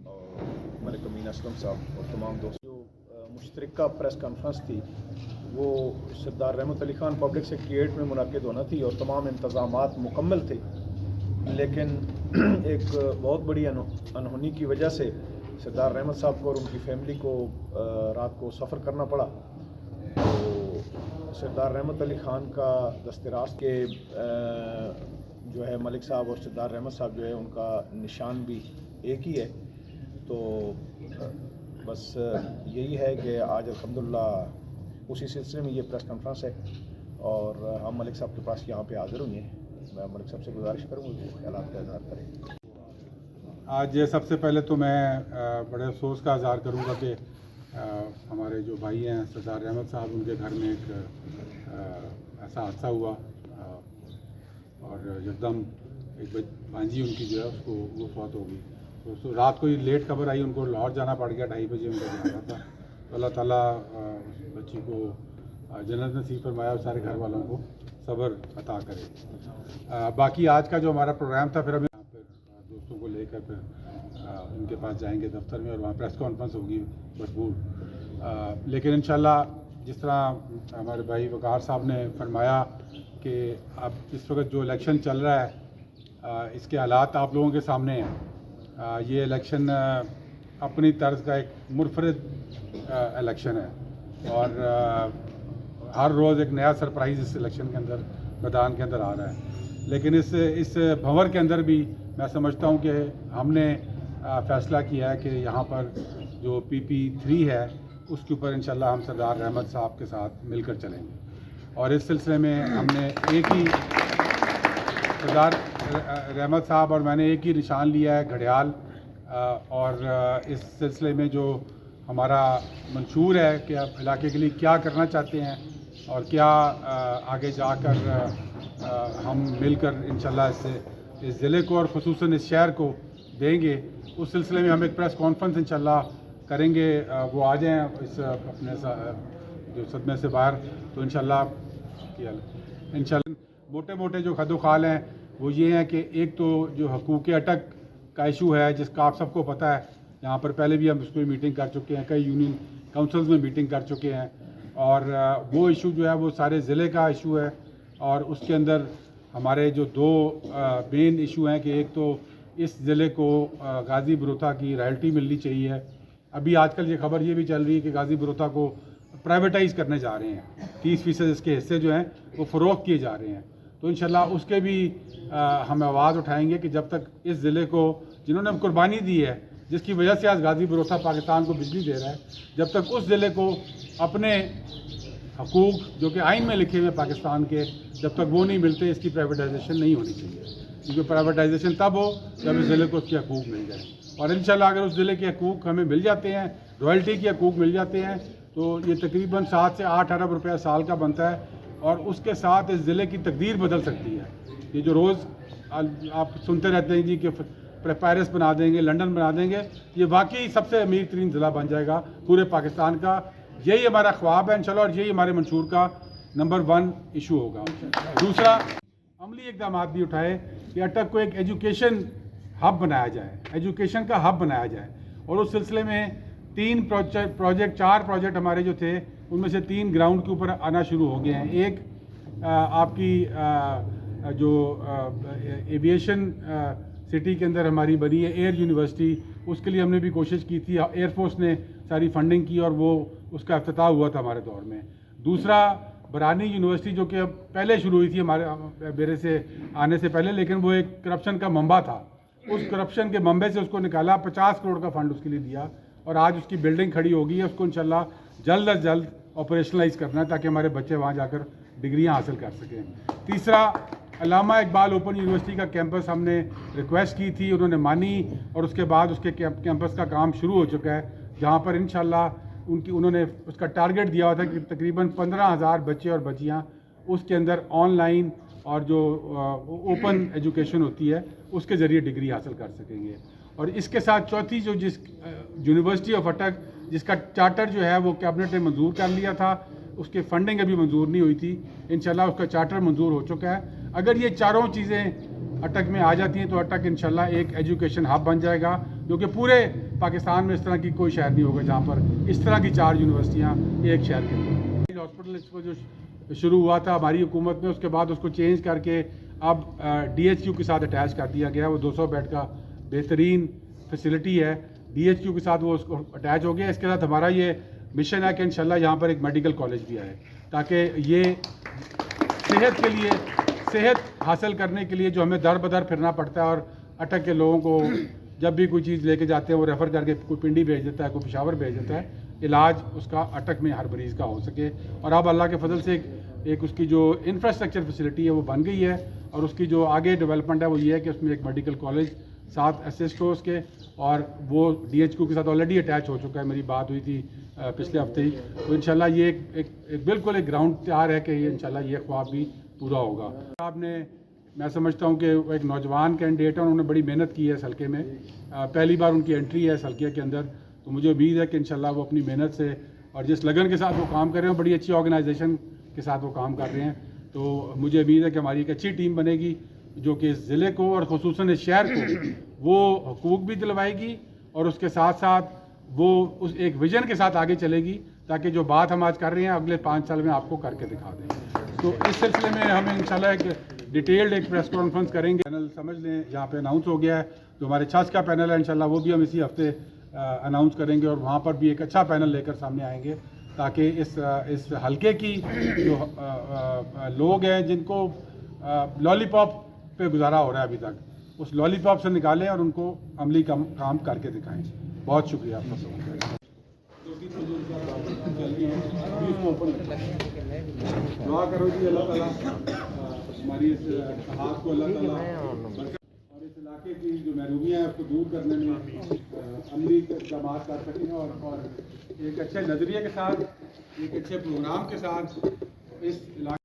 اور ملک امین اسلم صاحب اور تمام دوست جو مشترکہ پریس کانفرنس تھی وہ سردار رحمت علی خان پبلک سیکریٹریٹ میں منعقد ہونا تھی اور تمام انتظامات مکمل تھے، لیکن ایک بہت بڑی انہونی کی وجہ سے سردار رحمت صاحب کو اور ان کی فیملی کو رات کو سفر کرنا پڑا۔ تو سردار رحمت علی خان کا دست راست کے جو ہے ملک صاحب اور سردار رحمت صاحب جو ہے ان کا نشان بھی ایک ہی ہے، تو بس یہی ہے کہ آج الحمدللہ اسی سلسلے میں یہ پریس کانفرنس ہے اور ہم ملک صاحب کے پاس یہاں پہ حاضر ہوئے ہیں۔ میں ملک صاحب سے گزارش کروں گا کہ خیالات کا اظہار کریں۔ آج سب سے پہلے تو میں بڑے افسوس کا اظہار کروں گا کہ ہمارے جو بھائی ہیں سردار رحمت صاحب، ان کے گھر میں ایک ایسا حادثہ ہوا اور یکدم ایک بھانجی ان کی جو ہے اس کو وہ فوت ہو گئی۔ تو رات کو ہی لیٹ خبر آئی، ان کو لاہور جانا پڑ گیا، 2:30 بجے ان کو جانا تھا۔ تو اللہ تعالیٰ اس بچی کو جنت نصیب فرمایا اور سارے گھر والوں کو صبر عطا کرے۔ باقی آج کا جو ہمارا پروگرام تھا، پھر ہمیں دوستوں کو لے کر پھر ان کے پاس جائیں گے دفتر میں اور وہاں پریس کانفرنس ہوگی بھرپور۔ لیکن انشاءاللہ جس طرح ہمارے بھائی وقار صاحب نے فرمایا کہ اب اس وقت جو الیکشن چل رہا ہے اس کے حالات آپ لوگوں کے سامنے ہیں۔ یہ الیکشن اپنی طرز کا ایک منفرد الیکشن ہے اور ہر روز ایک نیا سرپرائز اس الیکشن کے اندر میدان کے اندر آ رہا ہے۔ لیکن اس بھنور کے اندر بھی میں سمجھتا ہوں کہ ہم نے فیصلہ کیا ہے کہ یہاں پر جو PP3 ہے اس کے اوپر انشاءاللہ ہم سردار رحمت صاحب کے ساتھ مل کر چلیں گے، اور اس سلسلے میں ہم نے ایک ہی سردار رحمت صاحب اور میں نے ایک ہی نشان لیا ہے، گھڑیال، اور اس سلسلے میں جو ہمارا منشور ہے کہ آپ علاقے کے لیے کیا کرنا چاہتے ہیں اور کیا آگے جا کر ہم مل کر انشاءاللہ اس ضلع کو اور خصوصاً اس شہر کو دیں گے، اس سلسلے میں ہم ایک پریس کانفرنس انشاءاللہ کریں گے۔ وہ آ جائیں اس اپنے جو صدمے سے باہر، تو انشاءاللہ موٹے موٹے جو خد و خال ہیں وہ یہ ہیں کہ ایک تو جو حقوق اٹک کا ایشو ہے جس کا آپ سب کو پتہ ہے، یہاں پر پہلے بھی ہم اس پہ میٹنگ کر چکے ہیں، کئی یونین کونسلز میں میٹنگ کر چکے ہیں، اور وہ ایشو جو ہے وہ سارے ضلع کا ایشو ہے، اور اس کے اندر ہمارے جو دو مین ایشو ہیں کہ ایک تو اس ضلع کو غازی بروتھا کی رائلٹی ملنی چاہیے۔ ابھی آج کل یہ خبر یہ بھی چل رہی ہے کہ غازی بروتھا کو پرائیویٹائز کرنے جا رہے ہیں، 30% اس کے حصے جو ہیں وہ فروخت کیے جا رہے ہیں۔ تو انشاءاللہ اس کے بھی ہم آواز اٹھائیں گے کہ جب تک اس ضلع کو جنہوں نے قربانی دی ہے، جس کی وجہ سے آج غازی بروتھا پاکستان کو بجلی دے رہا ہے، جب تک اس ضلع کو اپنے حقوق جو کہ آئین میں لکھے ہوئے پاکستان کے جب تک وہ نہیں ملتے، اس کی پرائیویٹائزیشن نہیں ہونی چاہیے، کیونکہ پرائیویٹائزیشن تب ہو جب اس ضلع کو اس کے حقوق مل جائیں، اور انشاءاللہ اگر اس ضلع کے حقوق ہمیں مل جاتے ہیں، رائلٹی کے حقوق مل جاتے ہیں، تو یہ تقریباً 7 سے 8 ارب روپیہ سال کا بنتا ہے، اور اس کے ساتھ اس ضلع کی تقدیر بدل سکتی ہے۔ یہ جو روز آپ سنتے رہتے ہیں جی کہ پیرس بنا دیں گے، لنڈن بنا دیں گے، یہ واقعی سب سے امیر ترین ضلع بن جائے گا پورے پاکستان کا۔ یہی ہمارا خواب ہے انشاءاللہ، اور یہی ہمارے منشور کا نمبر 1 ایشو ہوگا۔ دوسرا، عملی اقدامات بھی اٹھائے کہ اٹک کو ایک ایجوکیشن ہب بنایا جائے، ایجوکیشن کا ہب بنایا جائے، اور اس سلسلے میں 4 پروجیکٹ ہمارے جو تھے ان میں سے 3 گراؤنڈ کے اوپر آنا شروع ہو گئے ہیں۔ ایک آپ کی جو ایویشن سٹی کے اندر ہماری بنی ہے ایئر یونیورسٹی، اس کے لیے ہم نے بھی کوشش کی تھی، ایئر فورس نے ساری فنڈنگ کی اور وہ اس کا افتتاح ہوا تھا ہمارے دور میں۔ دوسرا، برانی یونیورسٹی جو کہ پہلے شروع ہوئی تھی ہمارے میرے سے آنے سے پہلے، لیکن وہ ایک کرپشن کا منبع تھا، اس کرپشن کے منبع سے اس کو نکالا، 50 کروڑ کا فنڈ اس کے لیے دیا، اور آج اس کی بلڈنگ کھڑی ہو گئی ہے۔ اس کو انشاءاللہ جلد از جلد آپریشنلائز کرنا ہے تاکہ ہمارے بچے وہاں جا کر ڈگریاں حاصل کر سکیں۔ تیسرا، علامہ اقبال اوپن یونیورسٹی کا کیمپس ہم نے ریکویسٹ کی تھی، انہوں نے مانی، اور اس کے بعد اس کے کیمپس کا کام شروع ہو چکا ہے، جہاں پر انشاءاللہ انہوں نے اس کا ٹارگٹ دیا ہوا تھا کہ تقریباً 15,000 بچے اور بچیاں اس کے اندر آن لائن اور جو اوپن ایجوکیشن ہوتی ہے اس کے ذریعے ڈگری حاصل کر سکیں گے۔ اور اس کے ساتھ چوتھی جو جس یونیورسٹی آف اٹک جس کا چارٹر جو ہے وہ کیبنٹ نے منظور کر لیا تھا، اس کی فنڈنگ ابھی منظور نہیں ہوئی تھی، انشاءاللہ اس کا چارٹر منظور ہو چکا ہے۔ اگر یہ چاروں چیزیں اٹک میں آ جاتی ہیں تو اٹک انشاءاللہ ایک ایجوکیشن ہب بن جائے گا جو کہ پورے پاکستان میں اس طرح کی کوئی شہر نہیں ہوگا جہاں پر اس طرح کی 4 یونیورسٹیاں ایک شہر کے اندر. ہاسپٹل اس کو جو شروع ہوا تھا ہماری حکومت میں, اس کے بعد اس کو چینج کر کے اب DHQ کے ساتھ اٹیچ کر دیا گیا. وہ 200 بیڈ کا بہترین فیسلٹی ہے, DHQ کے ساتھ وہ اس کو اٹیچ ہو گیا. اس کے ساتھ ہمارا یہ مشن ہے کہ انشاءاللہ یہاں پر ایک میڈیکل کالج بھی آئے, تاکہ یہ صحت کے لیے, صحت حاصل کرنے کے لیے جو ہمیں در بدر پھرنا پڑتا ہے, اور اٹک کے لوگوں کو جب بھی کوئی چیز لے کے جاتے ہیں وہ ریفر کر کے کوئی پنڈی بھیج دیتا ہے, کوئی پشاور بھیج دیتا ہے, علاج اس کا اٹک میں ہر مریض کا ہو سکے. اور اب اللہ کے فضل سے ایک اس کی جو انفراسٹرکچر فیسلٹی ہے وہ بن گئی ہے, اور اس کی جو آگے ڈیولپمنٹ ہے وہ یہ ہے کہ اس میں ایک میڈیکل کالج 7 اسسٹوز کے, اور وہ DHQ کے ساتھ آلریڈی اٹیچ ہو چکا ہے. میری بات ہوئی تھی پچھلے ہفتے ہی. تو انشاءاللہ یہ ایک بالکل ایک گراؤنڈ تیار ہے کہ یہ انشاءاللہ یہ خواب بھی پورا ہوگا. آپ نے, میں سمجھتا ہوں کہ وہ ایک نوجوان کینڈیڈیٹ ہیں, انہوں نے بڑی محنت کی ہے اس حلقے میں, پہلی بار ان کی انٹری ہے اس حلقے کے اندر. تو مجھے امید ہے کہ انشاءاللہ وہ اپنی محنت سے اور جس لگن کے ساتھ وہ کام کر رہے ہیں, بڑی اچھی آرگنائزیشن کے ساتھ وہ کام کر رہے ہیں. تو مجھے امید ہے کہ ہماری ایک اچھی ٹیم بنے گی جو کہ اس ضلع کو اور خصوصاً اس شہر کو وہ حقوق بھی دلوائے گی, اور اس کے ساتھ ساتھ وہ اس ایک ویژن کے ساتھ آگے چلے گی, تاکہ جو بات ہم آج کر رہے ہیں اگلے 5 سال میں آپ کو کر کے دکھا دیں. تو اس سلسلے میں ہم انشاءاللہ ایک ڈیٹیلڈ ایک پریس کانفرنس کریں گے. پینل سمجھ لیں یہاں پہ اناؤنس ہو گیا ہے, جو ہمارے چھاس کا پینل ہے انشاءاللہ وہ بھی ہم اسی ہفتے اناؤنس کریں گے, اور وہاں پر بھی ایک اچھا پینل لے کر سامنے آئیں گے, تاکہ اس حلقے کی جو لوگ ہیں جن کو لالی پاپ پہ گزارا ہو رہا ہے ابھی تک, اس لالی پاپ سے نکالیں اور ان کو عملی کام کر کے دکھائیں. بہت شکریہ آپ سب کا. دعا کرو جی اللہ تعالیٰ ہماری اس اتحاد کو اللہ تعالیٰ اور اس علاقے کی جو محرومیاں ہیں اس کو دور کرنے میں عملی اقدامات کر سکیں, اور ایک اچھے نظریے کے ساتھ, ایک اچھے پروگرام کے ساتھ اس علاقے